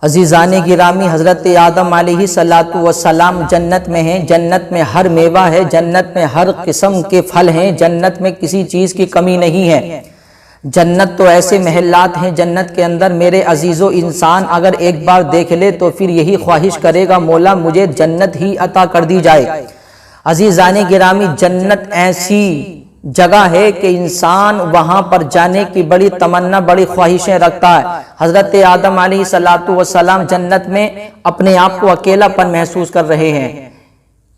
عزیزان گرامی، حضرت آدم علیہ السلام جنت میں ہیں، جنت میں ہر میوہ ہے، جنت میں ہر قسم کے پھل ہیں، جنت میں کسی چیز کی کمی نہیں ہے۔ جنت تو ایسے محلات ہیں جنت کے اندر، میرے عزیزو انسان اگر ایک بار دیکھ لے تو پھر یہی خواہش کرے گا مولا مجھے جنت ہی عطا کر دی جائے۔ عزیزان گرامی، جنت ایسی جگہ ہے کہ انسان وہاں پر جانے کی بڑی تمنا، بڑی خواہشیں رکھتا ہے۔ حضرت آدم علیہ السلام جنت میں اپنے آپ کو اکیلا پن محسوس کر رہے ہیں،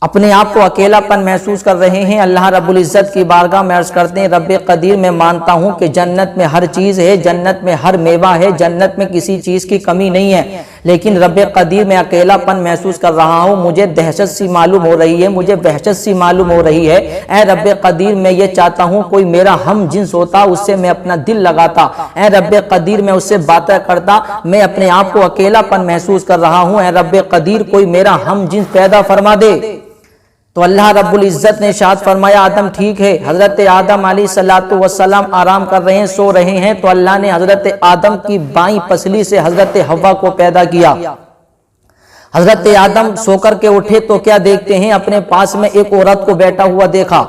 اپنے آپ کو اکیلا پن محسوس کر رہے ہیں۔ اللہ رب العزت کی بارگاہ میں عرض کرتے ہیں رب قدیر میں مانتا ہوں کہ جنت میں ہر چیز ہے، جنت میں ہر میوہ ہے، جنت میں کسی چیز کی کمی نہیں ہے، لیکن رب قدیر میں اکیلا پن محسوس کر رہا ہوں، مجھے دہشت سی معلوم ہو رہی ہے، مجھے وحشت سی معلوم ہو رہی ہے۔ اے رب قدیر میں یہ چاہتا ہوں کوئی میرا ہم جنس ہوتا، اس سے میں اپنا دل لگاتا، اے رب قدیر میں اس سے باتیں کرتا، میں اپنے آپ کو اکیلا پن محسوس کر رہا ہوں، اے رب قدیر کوئی میرا ہم جنس پیدا فرما دے۔ تو اللہ رب العزت نے ارشاد فرمایا آدم ٹھیک ہے۔ حضرت آدم علیہ السلام آرام کر رہے ہیں، سو رہے ہیں، تو اللہ نے حضرت آدم کی بائیں پسلی سے حضرت حوا کو پیدا کیا۔ حضرت آدم سو کر کے اٹھے تو کیا دیکھتے ہیں، اپنے پاس میں ایک عورت کو بیٹھا ہوا دیکھا۔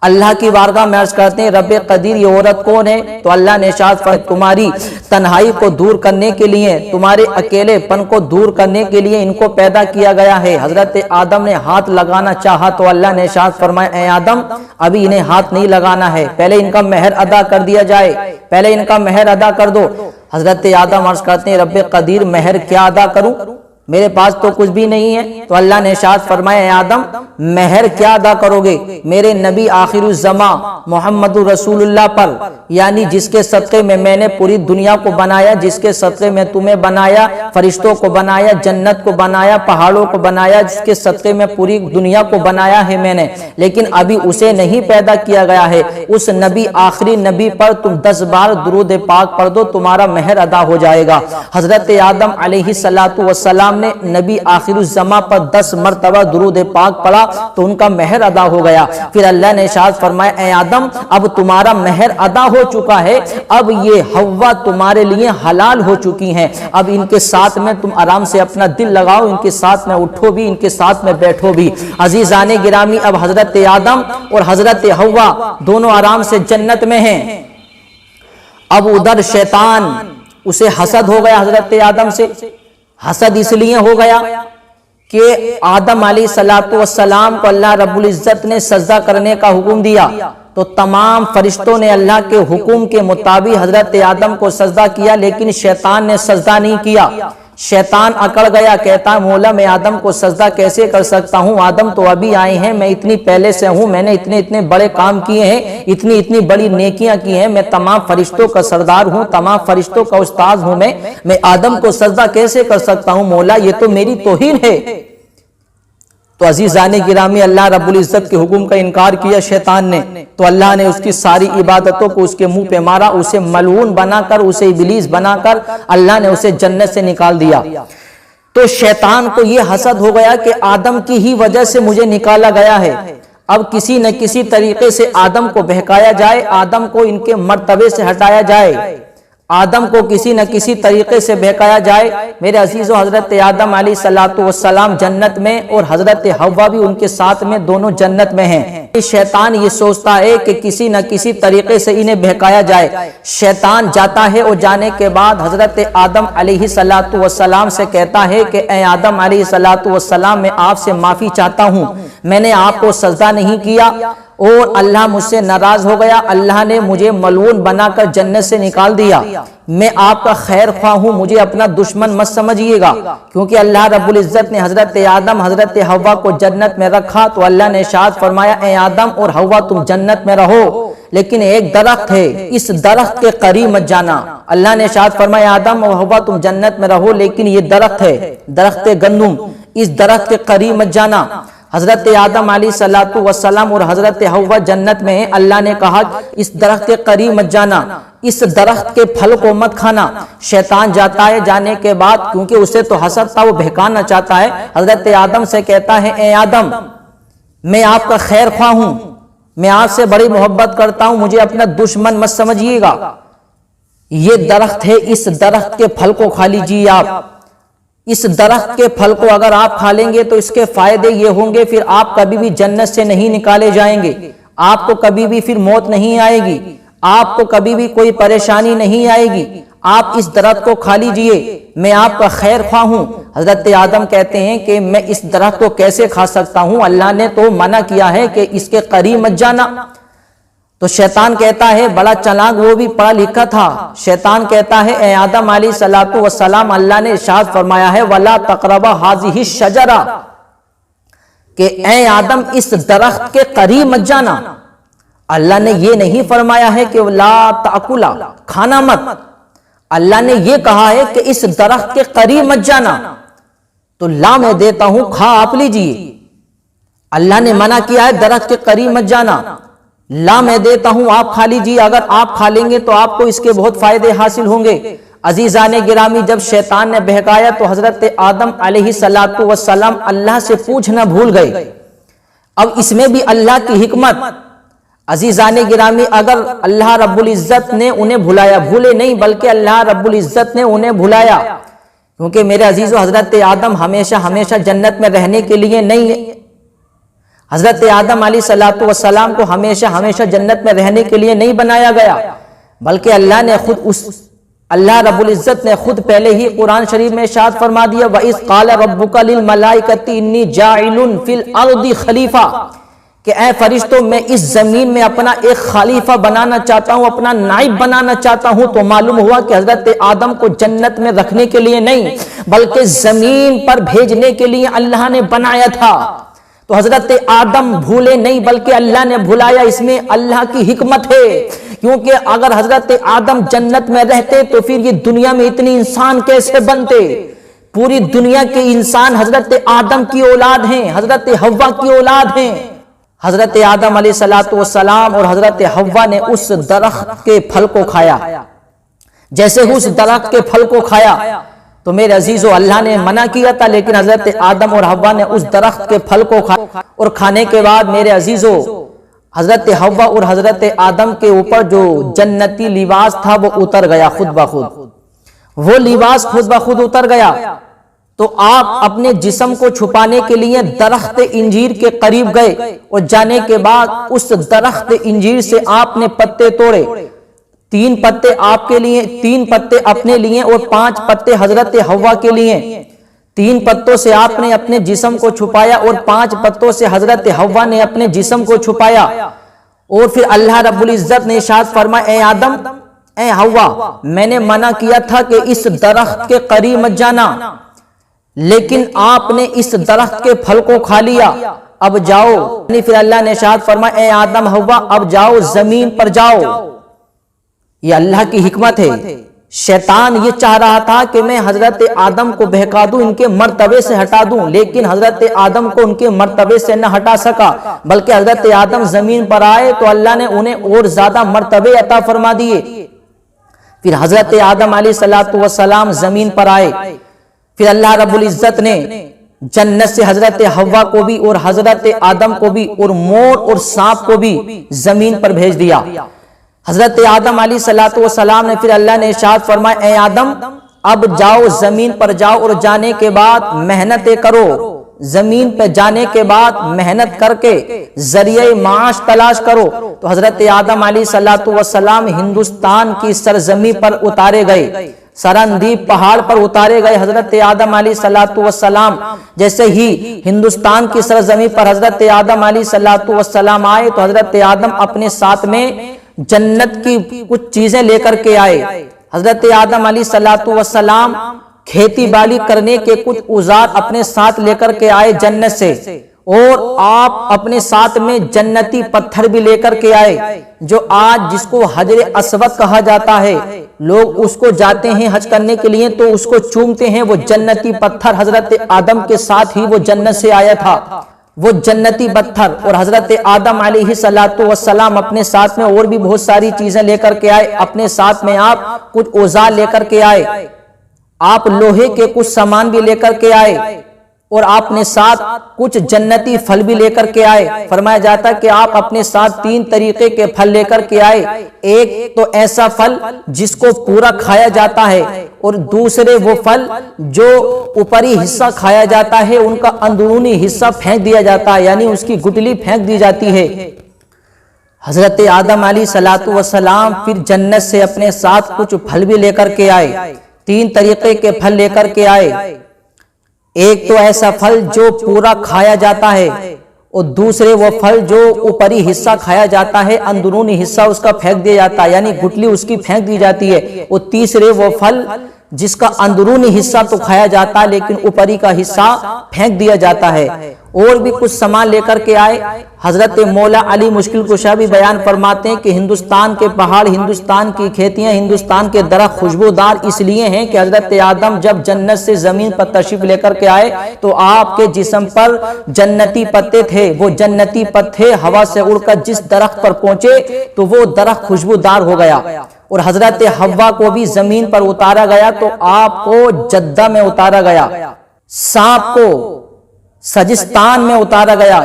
اللہ کی بارگاہ میں عرض کرتے ہیں رب قدیر یہ عورت کون ہے؟ تو اللہ نے ارشاد فرمایا تمہاری تنہائی کو دور کرنے کے لیے، تمہارے اکیلے پن کو دور کرنے کے لیے ان کو پیدا کیا گیا ہے۔ حضرت آدم نے ہاتھ لگانا چاہا تو اللہ نے ارشاد فرمایا اے آدم ابھی انہیں ہاتھ نہیں لگانا ہے، پہلے ان کا مہر ادا کر دیا جائے، پہلے ان کا مہر ادا کر دو۔ حضرت آدم عرض کرتے ہیں رب قدیر مہر کیا ادا کروں، میرے پاس تو کچھ بھی نہیں ہے۔ تو اللہ نے ارشاد فرمایا اے آدم مہر کیا ادا کرو گے؟ میرے نبی آخر الزمان محمد رسول اللہ پر، یعنی جس کے صدقے میں نے پوری دنیا کو بنایا، جس کے صدقے میں تمہیں بنایا، فرشتوں کو بنایا، جنت کو بنایا، پہاڑوں کو بنایا، جس کے صدقے میں پوری دنیا کو بنایا ہے میں نے، لیکن ابھی اسے نہیں پیدا کیا گیا ہے۔ اس نبی آخری نبی پر تم 10 بار درود پاک پڑھ دو، تمہارا مہر ادا ہو جائے گا۔ حضرت آدم علیہ السلام نے نبی آخر الزمان پر 10 مرتبہ درود پاک پڑھا تو ان کا مہر ادا ہو گیا۔ پھر اللہ نے ارشاد فرمایا اے آدم اب تمہارا مہر ادا ہو چکا ہے، اب یہ حوا تمہارے لیے حلال ہو چکی ہیں، اب ان کے ساتھ میں تم آرام سے اپنا دل لگاؤ، ان کے ساتھ میں اٹھو بھی، ان کے ساتھ میں بیٹھو بھی۔ عزیزان گرامی اب حضرت آدم اور حضرت حوا دونوں آرام سے جنت میں ہیں۔ اب ادھر شیطان اسے حسد ہو گیا حضرت آدم سے، حسد اس لیے ہو گیا کہ آدم علیہ السلام کو اللہ رب العزت نے سجدہ کرنے کا حکم دیا، تو تمام فرشتوں نے اللہ کے حکم کے مطابق حضرت آدم کو سجدہ کیا، لیکن شیطان نے سجدہ نہیں کیا۔ شیطان اکڑ گیا، کہتا مولا میں آدم کو سجدہ کیسے کر سکتا ہوں، آدم تو ابھی آئے ہیں، میں اتنی پہلے سے ہوں، میں نے اتنے بڑے کام کیے ہیں، اتنی بڑی نیکیاں کی ہیں، میں تمام فرشتوں کا سردار ہوں، تمام فرشتوں کا استاد ہوں، میں آدم کو سجدہ کیسے کر سکتا ہوں مولا، یہ تو میری توہین ہے۔ تو عزیزان گرامی اللہ رب العزت کے حکم کا انکار کیا شیطان نے، تو اللہ نے اس کی ساری عبادتوں کو اس کے منہ پہ مارا، اسے ملعون بنا کر، اسے ابلیس بنا کر اللہ نے اسے جنت سے نکال دیا۔ تو شیطان کو یہ حسد ہو گیا کہ آدم کی ہی وجہ سے مجھے نکالا گیا ہے، اب کسی نہ کسی طریقے سے آدم کو بہکایا جائے، آدم کو ان کے مرتبے سے ہٹایا جائے، آدم کو کسی نہ کسی طریقے سے بہکایا جائے۔ میرے عزیزو حضرت آدم علیہ السلام جنت میں اور حضرت حوا بھی ان کے ساتھ میں دونوں جنت میں ہیں۔ شیطان یہ سوچتا ہے کہ کسی نہ کسی طریقے سے انہیں بہکایا جائے، شیطان جاتا ہے اور جانے کے بعد حضرت آدم علیہ السلام سے کہتا ہے کہ اے آدم علیہ السلام میں آپ سے معافی چاہتا ہوں، میں نے آپ کو سجدہ نہیں کیا اور اللہ مجھ سے ناراض ہو گیا، اللہ نے مجھے ملعون بنا کر جنت سے نکال دیا، میں آپ کا خیر خواہ ہوں، مجھے اپنا دشمن مت سمجھیے گا۔ کیونکہ اللہ رب العزت نے حضرت آدم حضرت حوا کو جنت میں رکھا تو اللہ نے ارشاد فرمایا اے آدم اور حوا تم جنت میں رہو، لیکن ایک درخت ہے اس درخت کے قریب مت جانا۔ اللہ نے ارشاد فرمایا آدم اور حوا تم جنت میں رہو، لیکن یہ درخت ہے درخت گندم، اس درخت کے قریب مت جانا۔ حضرت آدم علیہ السلام اور حضرت حوا جنت میں ہیں، اللہ نے کہا اس درخت کے قریب مت جانا، اس درخت کے پھل کو مت کھانا۔ شیطان جاتا ہے، جانے کے بعد کیونکہ اسے تو حسد تھا، وہ بہکانا چاہتا ہے، حضرت آدم سے کہتا ہے اے آدم میں آپ کا خیر خواہ ہوں، میں آپ سے بڑی محبت کرتا ہوں، مجھے اپنا دشمن مت سمجھیے گا، یہ درخت ہے، اس درخت کے پھل کو کھا لیجیے آپ۔ اس درخت کے پھل کو اگر آپ کھا لیں گے تو اس کے فائدے یہ ہوں گے، پھر آپ کبھی بھی جنت سے نہیں نکالے جائیں گے، آپ کو کبھی بھی پھر موت نہیں آئے گی، آپ کو کبھی بھی کوئی پریشانی نہیں آئے گی، آپ اس درخت کو کھا لیجئے، میں آپ کا خیر خواہ ہوں۔ حضرت آدم کہتے ہیں کہ میں اس درخت کو کیسے کھا سکتا ہوں، اللہ نے تو منع کیا ہے کہ اس کے قریب مت جانا۔ تو شیطان کہتا ہے، بڑا چلاک، وہ بھی پڑھا لکھا تھا، شیطان کہتا ہے اے آدم علیہ السلام، اللہ نے ارشاد فرمایا ہے وَلَا تَقْرَبَا هَذِهِ الشَّجَرَةَ، کہ اے آدم اس درخت کے قریب مت جانا۔ اللہ نے یہ نہیں فرمایا ہے کہ لا تأکلا، کھانا مت، اللہ نے یہ کہا ہے کہ اس درخت کے قریب مت جانا۔ تو لا میں دیتا ہوں، کھا آپ لیجئے، اللہ نے منع کیا ہے درخت کے قریب مت جانا، لا میں دیتا ہوں آپ کھا لیجئے، اگر آپ کھا لیں گے تو آپ کو اس کے بہت فائدے حاصل ہوں گے۔ عزیزان گرامی، جب شیطان نے بہکایا تو حضرت آدم علیہ السلام اللہ سے پوچھنا بھول گئے۔ اب اس میں بھی اللہ کی حکمت، عزیزان گرامی، اگر اللہ رب العزت نے انہیں بھلایا، بھولے نہیں بلکہ اللہ رب العزت نے انہیں بھلایا، کیونکہ میرے عزیزو حضرت آدم ہمیشہ جنت میں رہنے کے لیے نہیں ہے، حضرت آدم علیہ السلام کو ہمیشہ جنت میں رہنے کے لیے نہیں بنایا گیا، بلکہ اللہ رب العزت نے خود پہلے ہی قرآن شریف میں ارشاد فرما دیا وَإِذْ قَالَ رَبُّكَ لِلْمَلَائِكَةِ إِنِّي جَاعِلٌ فِي الْأَرْضِ خلیفہ، کہ اے فرشتوں میں اس زمین میں اپنا ایک خلیفہ بنانا چاہتا ہوں، اپنا نائب بنانا چاہتا ہوں۔ تو معلوم ہوا کہ حضرت آدم کو جنت میں رکھنے کے لیے نہیں بلکہ زمین پر بھیجنے کے لیے اللہ نے بنایا تھا۔ تو حضرت آدم بھولے نہیں بلکہ اللہ نے بھلایا، اس میں اللہ کی حکمت ہے، کیونکہ اگر حضرت آدم جنت میں رہتے تو پھر یہ دنیا میں اتنی انسان کیسے بنتے؟ پوری دنیا کے انسان حضرت آدم کی اولاد ہیں، حضرت حوا کی اولاد ہیں۔ حضرت آدم علیہ السلام اور حضرت حوا نے اس درخت کے پھل کو کھایا، جیسے اس درخت کے پھل کو کھایا تو میرے عزیزو اللہ نے منع کیا تھا، لیکن حضرت آدم اور حوا نے اس درخت کے پھل کو کھایا، اور کھانے کے بعد میرے عزیزو حضرت حوا اور حضرت آدم کے اوپر جو جنتی لباس تھا وہ اتر گیا خود بخود، وہ لباس خود بخود اتر گیا۔ تو آپ اپنے جسم کو چھپانے کے لیے درخت انجیر کے قریب گئے، اور جانے کے بعد اس درخت انجیر سے آپ نے پتے توڑے، 3 پتے آپ کے لیے، 3 پتے اپنے لیے اور 5 پتے حضرت حوا کے لیے۔ 3 پتوں سے آپ نے اپنے جسم کو چھپایا اور 5 پتوں سے حضرت حوا نے اپنے جسم کو چھپایا، اور پھر اللہ رب العزت نے ارشاد فرمایا اے آدم اے حوا، میں نے منع کیا تھا کہ اس درخت کے قریب مت جانا، لیکن آپ نے اس درخت کے پھل کو کھا لیا، اب جاؤ۔ پھر اللہ نے ارشاد فرمایا اے آدم حوا اب جاؤ زمین پر جاؤ۔ یہ اللہ کی حکمت ہے۔ شیطان یہ چاہ رہا تھا کہ میں حضرت آدم کو بہکا دوں، ان کے مرتبے سے ہٹا دوں، لیکن حضرت آدم کو ان کے مرتبے سے نہ ہٹا سکا، بلکہ حضرت آدم زمین پر آئے تو اللہ نے انہیں اور زیادہ مرتبے عطا فرما دیے۔ پھر حضرت آدم علیہ السلام زمین پر آئے، پھر اللہ رب العزت نے جنت سے حضرت حوا کو بھی اور حضرت آدم کو بھی اور مور اور سانپ کو بھی زمین پر بھیج دیا۔ حضرت آدم علیہ السلام نے پھر اللہ نے ارشاد فرمایا اے آدم اب جاؤ زمین پر جاؤ، اور جانے کے بعد محنتیں کرو، زمین پہ جانے کے بعد محنت کر کے ذریعہ معاش تلاش کرو۔ تو حضرت آدم علیہ السلام ہندوستان کی سرزمین پر اتارے گئے، سرندیپ پہاڑ پر اتارے گئے حضرت آدم علیہ السلام۔ جیسے ہی ہندوستان کی سرزمین پر حضرت آدم علیہ السلام آئے تو حضرت آدم اپنے ساتھ میں جنت کی کچھ چیزیں لے کر کے آئے۔ حضرت آدم علیہ السلام کھیتی باڑی کرنے کے کچھ اوزار اپنے ساتھ لے کر کے آئے جنت سے، اور آپ اپنے ساتھ میں جنتی پتھر بھی لے کر کے آئے، جو آج جس کو حجر اسود کہا جاتا ہے، لوگ اس کو جاتے ہیں حج کرنے کے لیے تو اس کو چومتے ہیں، وہ جنتی پتھر حضرت آدم کے ساتھ ہی وہ جنت سے آیا تھا، وہ جنتی پتھر۔ اور حضرت آدم علیہ السلام اپنے ساتھ میں اور بھی بہت ساری چیزیں لے کر کے آئے، اپنے ساتھ میں آپ کچھ اوزار لے کر کے آئے، آپ لوہے کے کچھ سامان بھی لے کر کے آئے، اور آپ نے ساتھ کچھ جنتی پھل بھی لے کر کے آئے۔ فرمایا جاتا ہے کہ آپ اپنے ساتھ 3 طریقے کے پھل لے کر کے آئے، ایک تو ایسا پھل جس کو پورا کھایا جاتا ہے، اور دوسرے وہ پھل جو اوپری حصہ کھایا جاتا ہے ان کا اندرونی حصہ پھینک دیا جاتا ہے، یعنی اس کی گٹلی پھینک دی جاتی ہے۔ حضرت آدم علیہ الصلوۃ والسلام پھر جنت سے اپنے ساتھ کچھ پھل بھی لے کر کے آئے، 3 طریقے کے پھل لے کر کے آئے، ایک تو ایسا پھل جو پورا کھایا جاتا ہے، اور دوسرے وہ پھل جو اوپری حصہ کھایا جاتا ہے، اندرونی حصہ اس کا پھینک دیا جاتا ہے، یعنی گٹلی اس کی پھینک دی جاتی ہے، اور تیسرے وہ پھل جس کا اندرونی حصہ تو کھایا جاتا ہے لیکن اوپری کا حصہ پھینک دیا جاتا ہے۔ اور بھی کچھ سامان لے کر کے آئے۔ حضرت مولا علی مشکل کشا بھی بیان فرماتے ہیں کہ ہندوستان کے پہاڑ، ہندوستان کی کھیتیاں، ہندوستان کے درخت خوشبودار اس لیے ہیں کہ حضرت آدم جب جنت سے زمین پر تشریف لے کر کے آئے تو آپ کے جسم پر جنتی پتے تھے، وہ جنتی پتے ہوا سے اڑ کر جس درخت پر پہنچے تو وہ درخت خوشبودار ہو گیا، اور حضرت حوا کو بھی زمین پر اتارا گیا تو آپ کو جدہ میں اتارا گیا، سانپ کو سجستان میں اتارا گیا،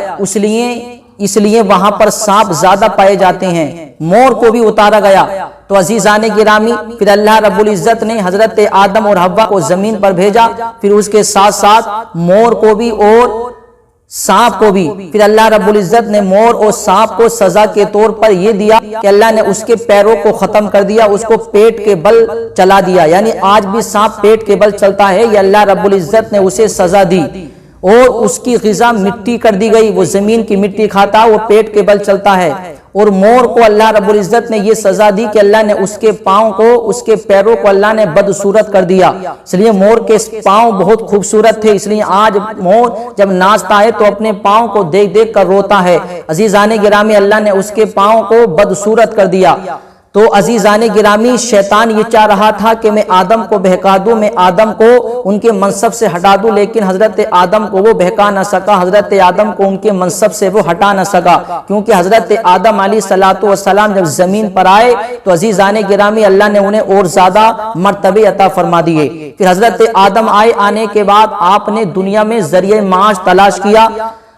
اس لیے وہاں پر سانپ زیادہ پائے جاتے ہیں، مور کو بھی اتارا گیا۔ تو عزیزان گرامی، پھر اللہ رب العزت نے حضرت آدم اور حوا کو زمین پر بھیجا، پھر اس کے ساتھ ساتھ مور کو بھی اور سانپ کو بھی۔ پھر اللہ رب العزت نے مور اور سانپ کو سزا کے طور پر یہ دیا کہ اللہ نے اس کے پیروں کو ختم کر دیا، اس کو پیٹ کے بل چلا دیا، یعنی آج بھی سانپ پیٹ کے بل چلتا ہے، یہ اللہ رب العزت نے اسے سزا دی، اور اس کی غذا مٹی کر دی گئی، وہ زمین کی مٹی کھاتا، وہ پیٹ کے بل چلتا ہے۔ اور مور کو اللہ رب العزت نے یہ سزا دی کہ اللہ نے اس کے پاؤں کو، اس کے پیروں کو اللہ نے بدصورت کر دیا، اس لیے مور کے پاؤں بہت خوبصورت تھے، اس لیے آج مور جب ناچتا ہے تو اپنے پاؤں کو دیکھ دیکھ کر روتا ہے۔ عزیزان گرامی، اللہ نے اس کے پاؤں کو بدصورت کر دیا۔ تو عزیزان گرامی، شیطان یہ چاہ رہا تھا کہ میں آدم کو بہکا دوں، میں آدم کو ان کے منصب سے ہٹا دوں، لیکن حضرت آدم کو وہ بہکا نہ سکا، حضرت آدم کو ان کے منصب سے وہ ہٹا نہ سکا، کیونکہ حضرت آدم علیہ الصلوۃ والسلام جب زمین پر آئے تو عزیزان گرامی اللہ نے انہیں اور زیادہ مرتبے عطا فرما دیے۔ پھر حضرت آدم آنے کے بعد آپ نے دنیا میں ذریعہ معاش تلاش کیا۔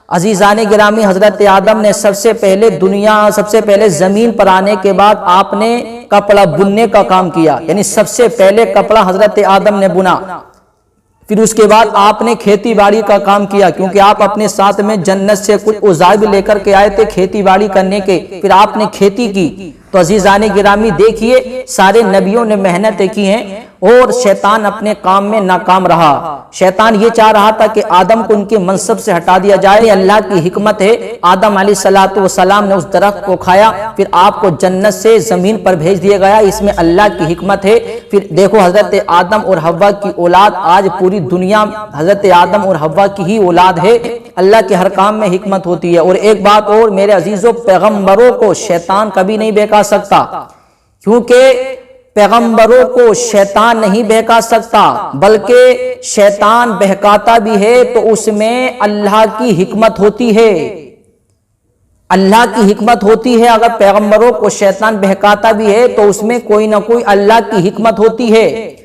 عزیزان گرامی، حضرت آدم نے سب سے پہلے زمین پر آنے کے بعد آپ نے کپڑا بننے کا کام کیا، یعنی سب سے پہلے کپڑا حضرت آدم نے بنا۔ پھر اس کے بعد آپ نے کھیتی باڑی کا کام کیا، کیونکہ آپ اپنے ساتھ میں جنت سے کچھ اوزار بھی لے کر کے آئے تھے کھیتی باڑی کرنے کے، پھر آپ نے کھیتی کی۔ تو عزیزان گرامی دیکھیے، سارے نبیوں نے محنتیں کی ہیں اور شیطان اپنے کام میں ناکام رہا۔ شیطان یہ چاہ رہا تھا کہ آدم کو ان کے منصب سے ہٹا دیا جائے، اللہ کی حکمت ہے، آدم علیہ الصلوۃ والسلام نے اس درخت کو کھایا، پھر آپ کو جنت سے زمین پر بھیج دیا گیا، اس میں اللہ کی حکمت ہے۔ پھر دیکھو حضرت آدم اور حوا کی اولاد آج پوری دنیا حضرت آدم اور حوا کی ہی اولاد ہے۔ اللہ کے ہر کام میں حکمت ہوتی ہے۔ اور ایک بات اور میرے عزیزوں، پیغمبروں کو شیطان کبھی نہیں بہکا سکتا، کیونکہ پیغمبروں کو شیطان نہیں بہکا سکتا، بلکہ شیطان بہکاتا بھی ہے تو اس میں اللہ کی حکمت ہوتی ہے، اللہ کی حکمت ہوتی ہے۔ اگر پیغمبروں کو شیطان بہکاتا بھی ہے تو اس میں کوئی نہ کوئی اللہ کی حکمت ہوتی ہے۔